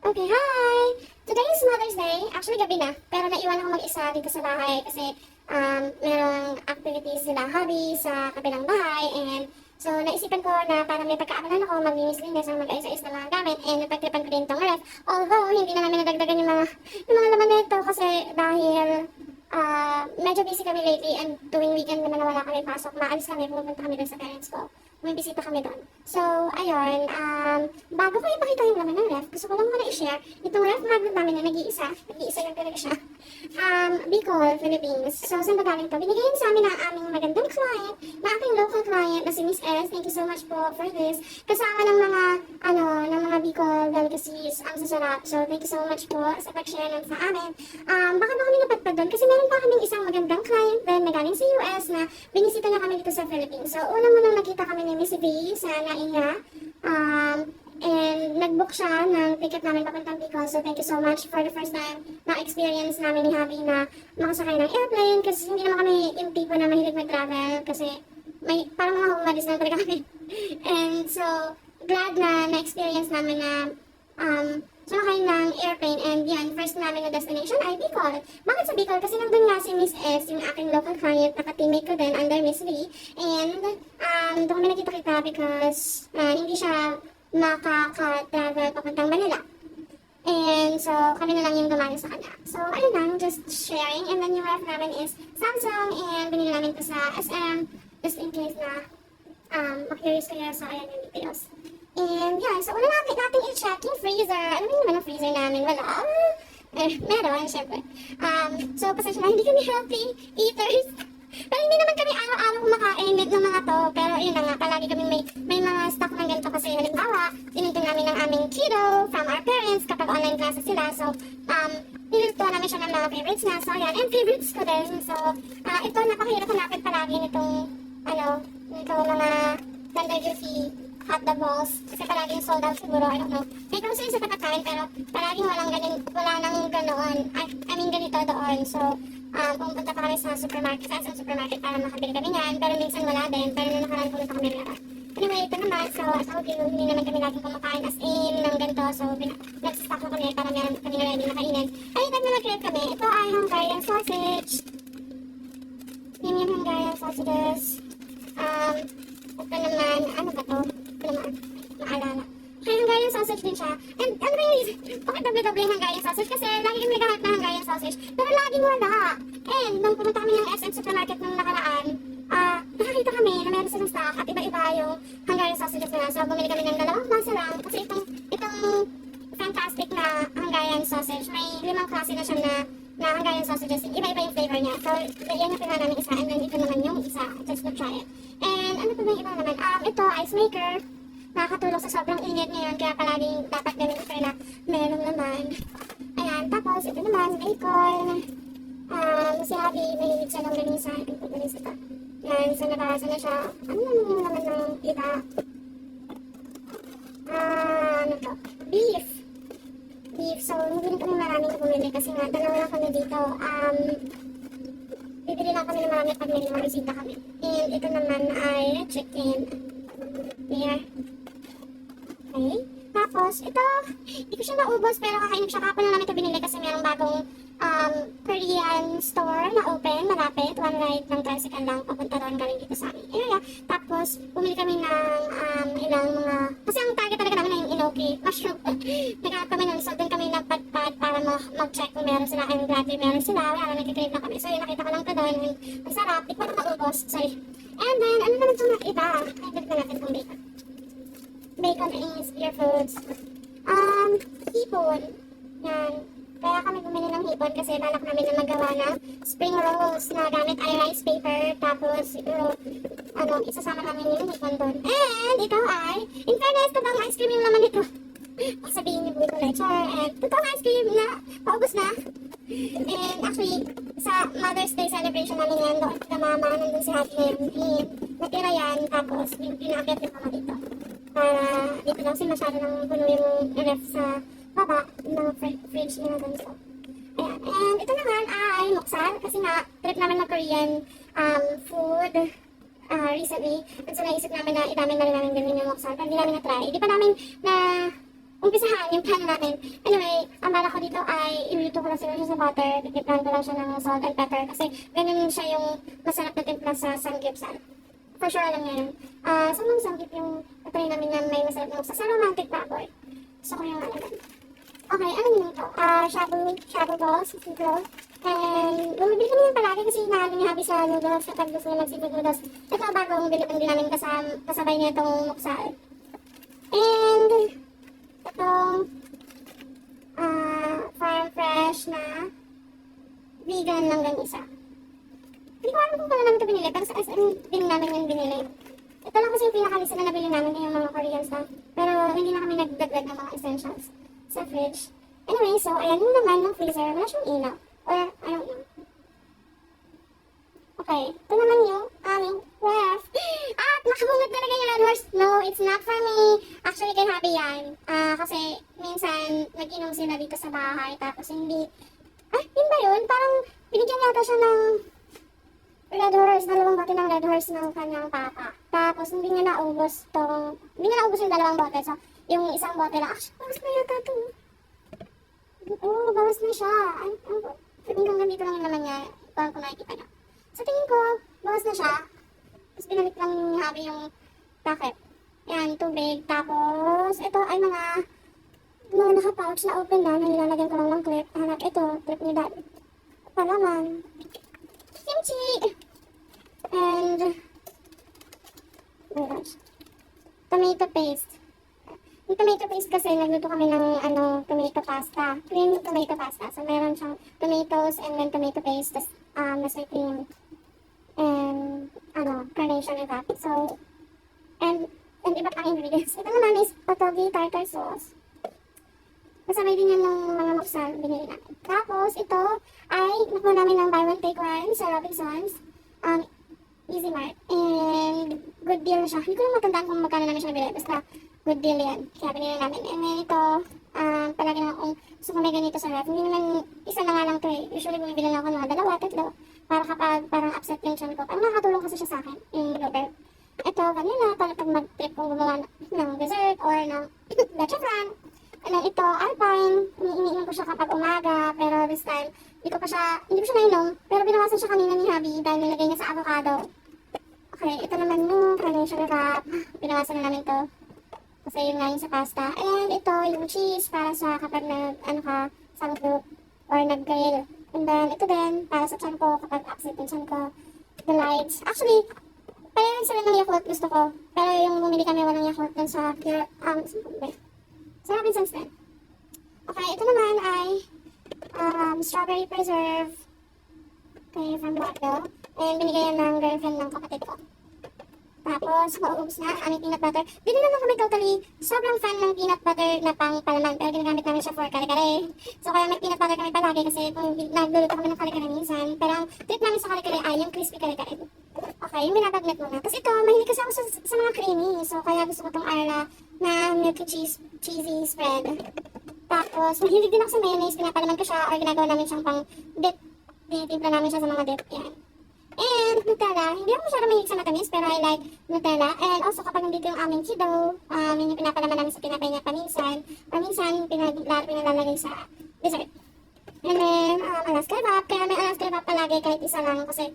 Okay, hi! Today is Mother's Day. Actually, gabi na. Pero naiwan ako mag-isa dito sa bahay kasi merong activities sila, hobby sa kabilang bahay. And so, naisipan ko na para may pagkaakalan ako, maglinis-linis ang mag-ayos-ayos ng mga gamit. And napagtripan ko din itong ref. Although, hindi na namin nadagdagan yung mga laman nito kasi dahil medyo busy kami lately and tuwing weekend naman na wala kami pasok, maalis kami, pumunta kami doon sa parents ko. May bisita kami doon. So, ayun, bago ko ipakita yung laman ng ref, gusto ko lang muna i-share itong ref magnet namin na nag-iisa lang talaga siya. Bicol, Philippines. So, saan ba galing to? Binigay sa amin ng aming magandang client, na aking local client na si Miss S. Thank you so much po for this. Kasama ng mga Bicol delicacies ang sasarap. So, thank you so much po sa pag-share nun sa amin. Baka ba kami napadpad doon kasi meron pa kaming isang magandang client din na galing sa US na binisita niya kami dito sa Philippines. So, unang-unang nakita kami ni Miss V sa Naiya. And nag-book siya ng ticket namin papuntang Bicol. So, thank you so much for the first time na experience namin ni Happy na makasakay ng airplane kasi hindi naman kami yung tipo na mahilig mag-travel kasi parang mga homeless na talaga kami. And so, glad na na-experience namin na sumakay ng airplane and yan, first namin na destination ay Bicol. Bakit sa Bicol? Kasi nandun nga si Miss S, yung aking local client, naka-teammate ko din under Miss V. And doon kami nakita-kita because hindi siya makaka-travel papuntang Manila. And so, kami na lang yung gumana sa kanya. So, ayun lang, just sharing. And then yung ref namin is Samsung and binili namin ko sa SM just in case na makurious kayo sa ayan yung details. And yeah, so una natin i-check yung freezer. Ano naman ang freezer namin? Wala. Meron, syempre. So, pasensya na, hindi kami healthy eaters. Pero hindi naman kami araw-araw kumakain ng mga to. Pero yun na nga, palagi kami may mga stock ng ganito kasi halimbawa, tinintun namin ng aming keto from our parents kapag online classes sila. So, nilito namin siya ng mga favorites na. So, ayan. And favorites ko din. So, ito, napakahirap hanapin palagi nitong, mga Tender Juicy hot dog balls. Kasi palagi yung sold out siguro. I don't know. May grocery sa pagkakain pero palagi wala nang ganoon. I mean, ganito doon. So, pumunta pa kami sa supermarket, sa supermarket para makabili kami yan. Pero minsan wala din. Pero nung nakaraan pumunta kami meron. Anyway, ito naman. So, as I told you, hindi naman kami laging kumakain as in ng ganito. So, nag-stock ko kami para meron kami na ready na kainin. Ay, ito na mag-create kami. Ito ay Hungarian sausage. Premium Hungarian sausages. Ito naman, ano ba to? Ito naman, maalala. Kaya Hungarian sausage din siya. And ano ba yung reason? Bakit doble-doble yung Hungarian sausage? Kasi lagi kami naghahanap ng Hungarian sausage. Pero laging wala. And nung pumunta kami ng SM supermarket nung nakaraan, nakakita kami na meron silang stock at iba-iba yung Hungarian sausages nila. So bumili kami ng 2 klase lang. Kasi itong fantastic na Hungarian sausage, may 5 klase na siya na Hungarian sausages. Iba-iba yung flavor niya. So, yan yung pinaka namin isa. And then ito naman yung isa. Just to try it. And ano pa ba yung iba naman? Ito, ice maker. Nakakatulong sa sobrang init ngayon. Kaya palaging dapat gawin ito na merong laman. Ayan. Tapos, ito naman, bacon. Si Abby, mahilig siya ng ganisa. Ito po ganisa ito. Yan. So, nabasa na siya. Ano naman yung laman ng iba? Ano to? Beef. So, hindi rin kami maraming bumili kasi nga, 2 lang kami dito. Bibili lang kami ng marami pag may mga bisita kami. And ito naman ay chicken. There. Okay. Tapos, ito, hindi ko siya naubos pero kakainin siya. Kapon na namin ito binili kasi mayroong bagong Korean store na open, malapit. One ride ng tricycle lang, papunta doon galing dito sa aming area. Tapos, bumili kami ng ilang mga, kasi ang target talaga namin na yung inoki, mushroom. Nagkakat kami nun, so doon kami nagpadpad para mag-check kung meron sila. I'm glad meron sila, wala na nagkikrave na kami. So yun, nakita ko lang ito doon, ang sarap, di ko na naubos, sorry. And then, ano naman itong nakita? Nagdit na natin itong bacon. Bacon is pure foods. Hipon. Yan. Kaya kami bumili ng hipon kasi balak namin na magawa ng spring rolls na gamit ay rice paper. Tapos siguro, isasama namin yung hipon doon. And ito ay, in fairness, totoong ice cream yung laman nito. Sabihin niyo po ito lecture. And totoong ice cream na, paubos na. And actually, sa Mother's Day celebration namin yan doon, na mama, nandun si Happy ngayon. And natira yan, tapos pinakit yung mama dito. Para dito lang kasi masyado nang puno yung ref sa baba ng fridge nila doon. So, ayan. And ito naman ay muksal kasi nga trip namin ng Korean food recently. And so naisip namin na idami na rin namin gawin yung muksal pero hindi namin na-try. Hindi pa namin na umpisahan yung plan namin. Anyway, bala ko dito ay iluto ko lang siguro siya sa butter. Titimplahan ko lang siya ng salt and pepper kasi ganun siya yung masarap na timpla sa samgyupsal. For sure alam niyo yun. Sa mga samgyup yung try namin na may masarap na sa romantic baboy. Gusto ko yung ano. Okay, ano yun ito? Shabu balls, seafood rolls. And bumibili kami ng palagi kasi hinahalo ni Habi sa noodles kapag gusto niya mag-seafood noodles. Ito bagong bili din namin kasabay niya itong muksal. And itong farm fresh na vegan lang din isa. Hindi ko alam kung pala namin ito binili, pero sa SM din namin yung binili. Ito lang kasi yung pinakalisa na nabili namin yung mga Korean stuff. Pero hindi na kami nagdagdag ng mga essentials sa fridge. Anyway, so ayan yung naman ng freezer. Wala siyang ilaw. Or, I don't know. Okay, ito naman yung aming ref. At nakabungat talaga yung Red Horse. No, it's not for me. Actually, kay Happy yan. Kasi minsan nag-inom sila dito sa bahay. Tapos hindi... yun ba yun? Parang binigyan yata siya ng Red Horse. Dalawang bote ng Red Horse ng kanyang papa. Tapos hindi niya naubos yung dalawang bote. So, yung isang bote lang. Actually, bawas na yata ito. Oo, bawas na siya. Hanggang ganito lang yung laman niya. Parang kung nakikita niya. Sa tingin ko, bawas na siya. Tapos binalik lang ni Habi yung packet. Yan, tubig. Tapos, ito ay mga naka-pouch na open na. Nilalagyan ko lang ng clip. Hanap ito, clip ni Dad. Palaman. Kimchi! And, oh my gosh. Tomato paste. Yung tomato paste kasi, nagluto kami ng tomato pasta. Cream tomato pasta. So, meron siyang tomatoes and then tomato paste. Tapos, nasa cream. And, carnation and that. So, and iba pang ingredients. Ito naman is otogi tartar sauce. Kasabay din yan ng mga muksal, binili namin. Tapos, ito ay nakuha namin ng buy one take one sa Robinsons. Easy Mart. And, good deal siya. Hindi ko lang matandaan kung magkano namin siya nabili. Basta, good deal yan. Kaya binili namin. And then ito, palagi naman kung gusto ko may ganito sa ref. Hindi naman, isa na nga lang ito eh. Usually, bumibili lang ako ng dalawa, tatlo. Para kapag parang upset yung chan ko. Parang nakakatulong kasi siya sa akin. Yung blueberry. Ito, vanilla. Para pag mag-trip kong gumawa ng dessert or ng leche flan. And then ito, Alpine. Iniinom ko siya kapag umaga. Pero this time, hindi ko siya nainom. Pero binawasan siya kanina ni Habi dahil nilagay niya sa avocado. Okay, ito naman yung carnation wrap. Binawasan na namin to. Kasi yun nga yung sa pasta. And ito, yung cheese para sa kapag samgyup or nag-grill. And then, ito din, para sa chan ko kapag upset yung chan ko. The lights. Actually, parang sila ng Yakult gusto ko. Pero yung bumili kami walang Yakult dun sa Robinsons din. Okay, ito naman ay strawberry preserve. Okay, from Bottle. And binigay yan ng girlfriend ng kapatid ko. Tapos, mauubos na aming peanut butter. Di naman kami totally sobrang fan ng peanut butter na pang palaman. Pero ginagamit namin siya for kare-kare. So, kaya may peanut butter kami palagi kasi kung nagluluto kami ng kare-kare minsan. Pero ang trip namin sa kare-kare ay yung crispy kare-kare. Okay, yung binabagnet muna. Kasi ito, mahilig kasi ako sa mga creamy. So, kaya gusto ko itong Arla na milky cheesy spread. Tapos, mahilig din ako sa mayonnaise. Pinapalaman ko siya or ginagawa namin siyang pang dip. Tinitimpla namin siya sa mga dip. Yan. And Nutella, hindi ako masyadong mahilig sa matamis, pero I like Nutella. And also kapag nandito yung aming kiddo, yung pinapalaman namin sa tinapay niya paminsan, or minsan pinalalagay sa dessert. And then, Alaska wrap, kaya may Alaska wrap palagi kahit isa lang kasi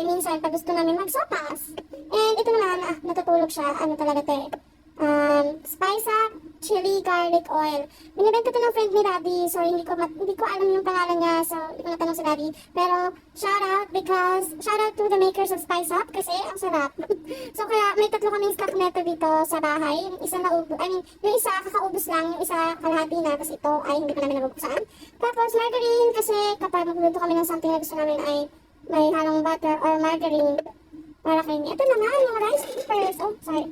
minsan pag gusto namin magsopas. And ito naman, natutulog siya, talaga ito spice up, chili, garlic oil. Binibenta ito ng friend ni Daddy, so hindi ko alam yung pangalan niya, so hindi ko natanong si Daddy. Pero shout out to the makers of Spice Up kasi ang sarap. So kaya may tatlo kaming stock neto dito sa bahay. Yung isa yung isa kakaubos lang, yung isa kalahati na, kasi ito ay hindi pa namin nabubuksan. Tapos margarine, kasi kapag magluto kami ng something na gusto namin ay may halong butter or margarine para kayo. Ito naman, yung rice papers. Oh, sorry.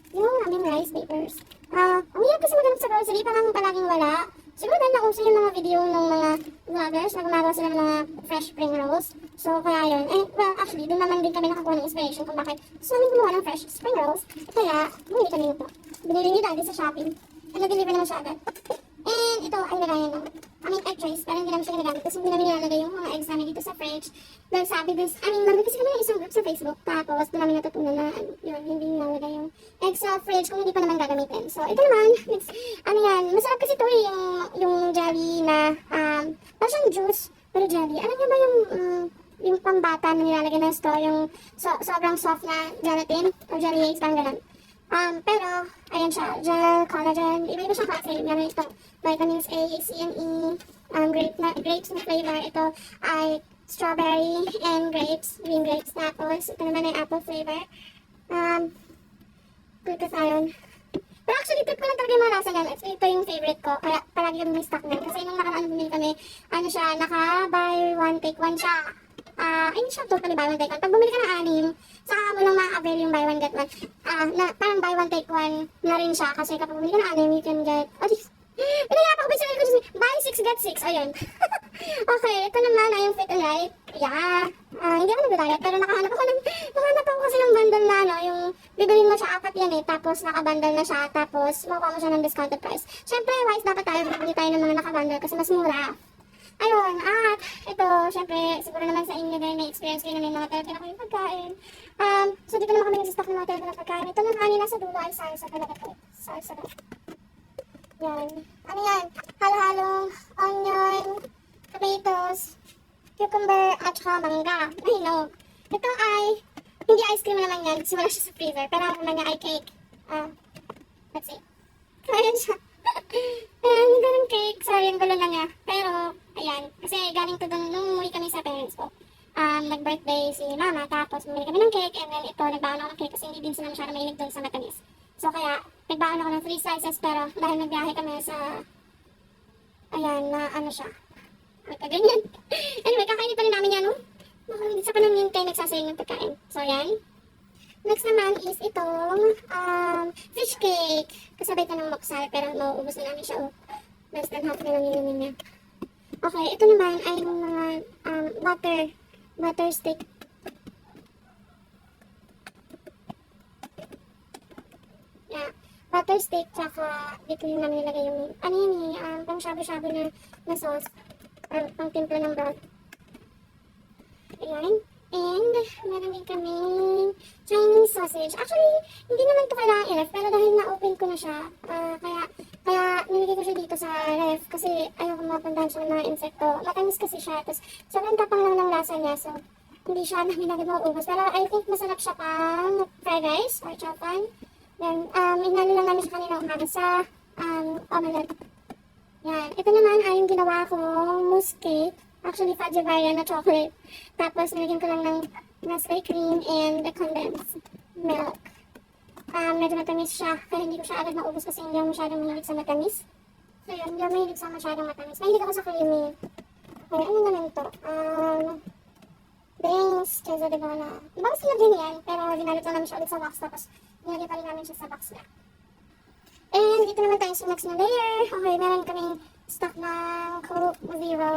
Yung aming rice papers. Ang hirap kasi maghanap sa grocery, parang palaging wala. Siguro dahil nauso yung mga video ng mga vloggers na gumagawa sila ng mga fresh spring rolls. So, kaya yun. Well, actually, doon naman din kami nakakuha ng inspiration kung bakit gusto namin gumawa ng fresh spring rolls. Kaya, bumili kami nito. Binili ni Daddy sa Shopee. And na-deliver naman siya agad. And ito ay lagayan ng egg trays, pero hindi namin siya ginagamit kasi hindi namin nilalagay yung mga eggs namin dito sa fridge. Dahil sabi this, marami kasi kami ng isang group sa Facebook, tapos doon namin natutunan na, yun, hindi nilalagay yung eggs sa fridge kung hindi pa naman gagamitin. So, ito naman, masarap kasi ito eh, yung jelly na, parang siyang juice, pero jelly. Alam niyo ba yung pambata na nilalagay ng straw, yung sobrang soft na gelatin, o jelly eggs, parang ganun. Pero, ayan siya, gel, collagen, iba-iba siya kasi, meron ito, vitamins A, C, and E, grapes na flavor, ito ay strawberry and grapes, green grapes, tapos, ito naman ay apple flavor, glutathione. Pero actually, tip ko lang talaga yung mga lasa niyan, ito yung favorite ko, kaya palagi kami may stock na, kasi nung nakaraan bumili kami, siya, naka-buy one, take one siya. Hindi siya totally buy one take one. Pag bumili ka ng 6, saka mo lang ma-avail yung buy one get one. Parang buy one take one na rin siya kasi kapag bumili ka ng 6, you can get, pinayapa ko ba sa ko buy 6 get 6, ayun. Okay, ito naman ay yung Fit and Right. Yeah. Hindi ako nag-diet pero nakahanap ako kasi ng bundle na yung bibilin mo siya 4 yan eh, tapos nakabundle na siya, tapos makuha mo siya ng discounted price. Siyempre, wise dapat tayo, bibili tayo ng mga nakabundle kasi mas mura. Ayun, at ito, syempre, siguro naman sa inyo din, may experience kayo na may mga tela-tela kayong pagkain. So dito naman kami nag-stock ng mga tela-tela pagkain. Ito lang kanina sa dulo ay salsa talaga ito. Salsa ba? Yan. Yan? Halo-halong onion, tomatoes, cucumber, at saka mangga. Ay, no. Ito ay, hindi ice cream naman yan, kasi wala siya sa freezer. Pero ang naman niya ay cake. Let's see. Ayan siya. Ayan, ganun cake. Sorry, yung gulo na niya. Pero, ayan. Kasi galing to doon nung umuwi kami sa parents ko. Nag-birthday si mama, tapos bumili kami ng cake, and then ito, nagbaon ako ng cake kasi hindi din sila masyado mahilig doon sa matamis. So, kaya, nagbaon ako ng 3 slices, pero dahil nagbiyahe kami sa, ayan, na siya. Magkaganyan. Anyway, kakainin pa rin namin yan, no? Hindi sa panahon tayo nagsasayin ng pagkain. So, ayan. Next naman is itong fish cake. Kasabay ito ng moksal, pero mauubos na namin siya. Less than half na lang inumin niya. Okay, ito naman ay yung mga butter stick. Yeah, butter stick, tsaka dito yung namin nilagay yung, pang shabu-shabu na sauce. Or pang timpla ng broth. Ayan. And, meron din kami Chinese sausage. Actually, hindi naman ito kailangan i-ref, pero dahil na-open ko na siya, kaya nilagay ko siya dito sa ref, kasi ayoko mapuntahan siya ng mga insekto. Matamis kasi siya, tapos sobrang tapang lang ng lasa niya, so hindi siya namin agad mauubos. Pero I think masarap siya pang fried rice or chopan. Then, inali lang namin siya kanina umaga sa omelette. Yan. Ito naman ay yung ginawa kong mousse cake. Actually, Fudge-Varia na chocolate. Tapos, nilagyan ko lang ng Nestle cream and the condensed milk. Medyo matamis siya. Kaya hindi ko siya agad maubos kasi hindi ako masyadong mahilig sa matamis. So, yun. Hindi ako mahilig sa masyadong matamis. Mahilig ako sa creamy. Okay, ano naman ito? Drinks, queso de bola. Ibang sila din yan, pero dinalit lang namin siya ulit sa box. Tapos, nilagyan pa rin namin siya sa box na. And, ito naman tayo sa next na layer. Okay, meron kaming stock ng Coke Zero.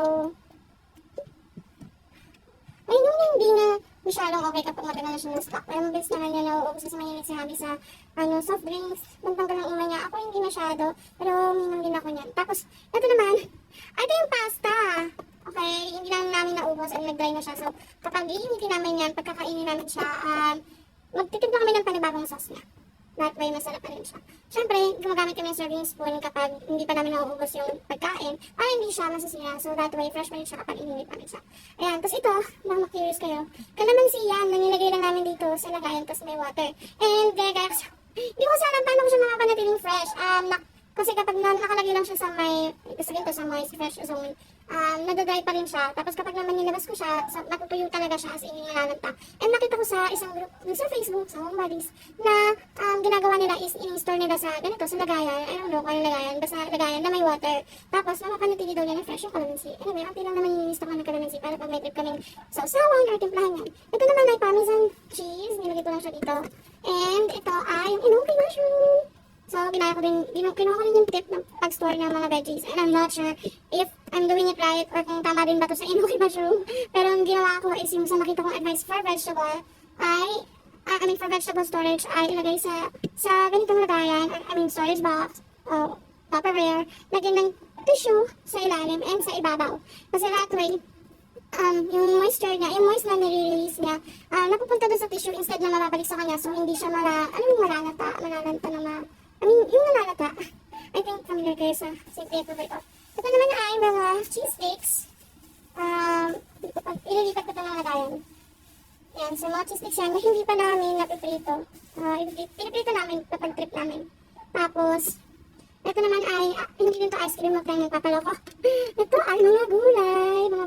Ay, nung hindi na masyadong okay kapag matagal na siya ng stock. Pero mabilis naman niya nauubos kasi mahilig si Habi sa soft drinks. Pantanggal ng umay niya. Ako hindi masyado, pero minum din ako niyan. Tapos, ito naman, ito yung pasta. Okay, hindi lang namin naubos and nag-dry na siya. So, kapag iinitin namin yan, pagkakainin namin siya, magtitimpla kami ng panibagong sauce niya. That way, masarap pa rin siya. Siyempre, gumagamit kami ng serving spoon kapag hindi pa namin nauubos yung pagkain para hindi siya masasira. So, that way, fresh pa rin siya kapag ininit namin siya. Ayan, tapos ito, baka ma-curious kayo. Kalamansi yan, nanilagay lang namin dito sa lagayan kasi may water. And, gagawin hindi ko kasi alam paano ko siya makapanatiling fresh. Kasi kapag nakalagay lang siya sa may, sabihin ko sa moist fresh zone, nadadry pa rin siya. Tapos kapag naman nilabas ko siya, natutuyo talaga siya as in nilalanta. And nakita ko sa isang group sa Facebook, sa Home Buddies, na ginagawa nila is in-store nila sa ganito, sa lagayan. I don't know kung ano lagayan, basta lagayan na may water. Tapos makapanatili daw niya na fresh yung calamansi. Anyway, ang lang naman nilinis ko ng calamansi para pag may trip kaming sausawan or timplahan yan. Ito naman ay parmesan cheese, nilagay ko lang siya dito. And ito ay yung inoki mushroom. So, kinuha ko rin yung tip ng pag-store ng mga veggies. And I'm not sure if I'm doing it right or kung tama rin ba to sa inoki mushroom. Pero ang ginawa ko is yung sa nakita kong advice for vegetable ay, for vegetable storage ay ilagay sa ganitong lagayan, storage box, Tupperware, lagyan ng tissue sa ilalim and sa ibabaw. Kasi that way, yung moisture niya, yung moist na nire-release niya, napupunta doon sa tissue instead na mababalik sa kanya. So, hindi siya malalanta na yung nalalata. I think familiar kayo sa Simply Ito. Ito naman ay mga cheese sticks. Ililipat ko ito ng lagayan. Yan, so mga cheese sticks yan na hindi pa namin napiprito. Piniprito namin kapag trip namin. Tapos, ito naman ay, hindi din to ice cream, huwag tayong nagpapaloko. Ito ay mga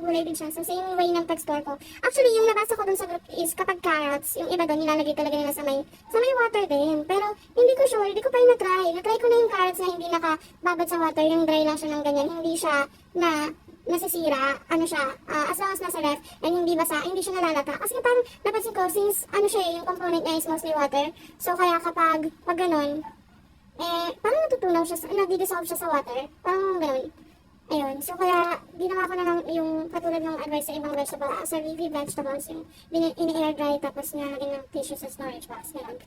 gulay din siya. So, same way ng pag-store ko. Actually, yung nabasa ko dun sa group is kapag carrots, yung iba doon, nilalagay talaga nila sa may water din. Pero, hindi ko sure, hindi ko pa yung na-try. Na-try ko na yung carrots na hindi nakababad sa water, yung dry lang siya ng ganyan. Hindi siya nasisira, as long as nasa ref, and hindi basa, hindi siya nalalata. Kasi parang, napansin ko, since, yung component niya is mostly water, so kaya pag ganon, parang natutunaw siya, nadi-dissolve siya sa water. Parang gano'n. Ayun. So, kaya, ginawa ko na lang yung katulad ng advice sa ibang vegetable, sa leafy vegetables, yung in-air dry, tapos nilalagyan ng tissue sa storage box. Gano'n.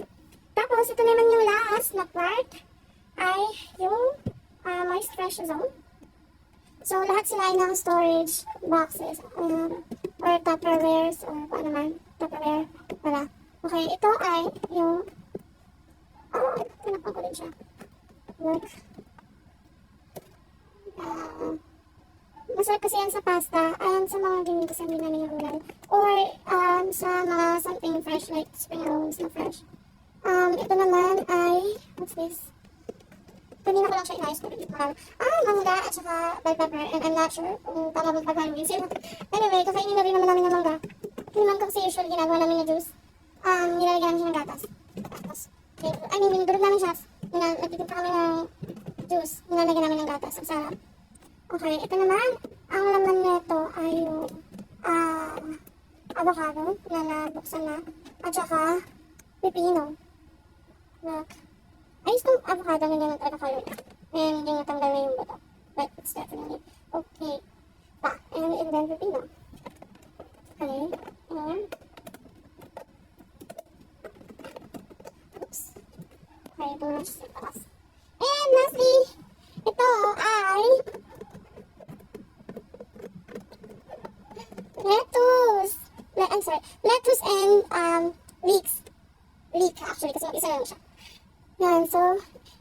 Tapos, ito naman yung last na part, ay yung moist fresh zone. So, lahat sila ay ng storage boxes, or Tupperwares, or paano man, Tupperware, wala. Okay, ito ay yung tinapang ko din siya. Look. Masarap kasi yan sa pasta and sa mga ganyan kasi hindi namin yung gulay. Or sa mga something fresh like spring rolls na fresh. Ito naman ay, what's this? Kanina ko lang siya inayos ko rin. Mangga at saka bell pepper and I'm not sure kung tama bang paghaluin sila. Anyway, kakainin na rin naman namin ng mangga. Hindi ko kasi usually ginagawa namin na juice. Nilalagyan namin siya ng gatas. Durog namin siya. Nagtitimpla kami ng juice. Nilalagyan namin ng gatas. Ang sarap. Okay, ito naman. Ang laman nito ay yung avocado na nabuksan na. At saka pipino. Look. Ayos itong avocado na ganyan talaga color. And hindi natanggal na yung buto. But it's definitely okay. And then pipino. Okay. And okay, ito na siya sa taas. And lastly, ito ay lettuce and leek actually kasi mag-isa lang siya. Yan, so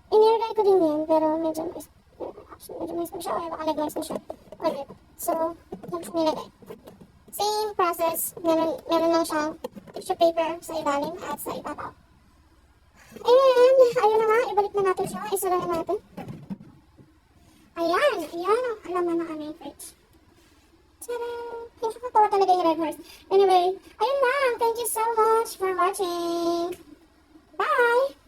in-airfry ko din yan pero medyo mais pa siya or baka nag-mais na siya ulit. So, yan siya nilagay. Same process, meron lang siyang tissue paper sa ilalim at sa ibabaw. And, ayun na nga, ibalik na natin siya. Isara na natin. Ayan ang laman ng aming fridge. Tada! Yung nakatawa talaga yung red horse. Anyway, ayun lang. Thank you so much for watching. Bye!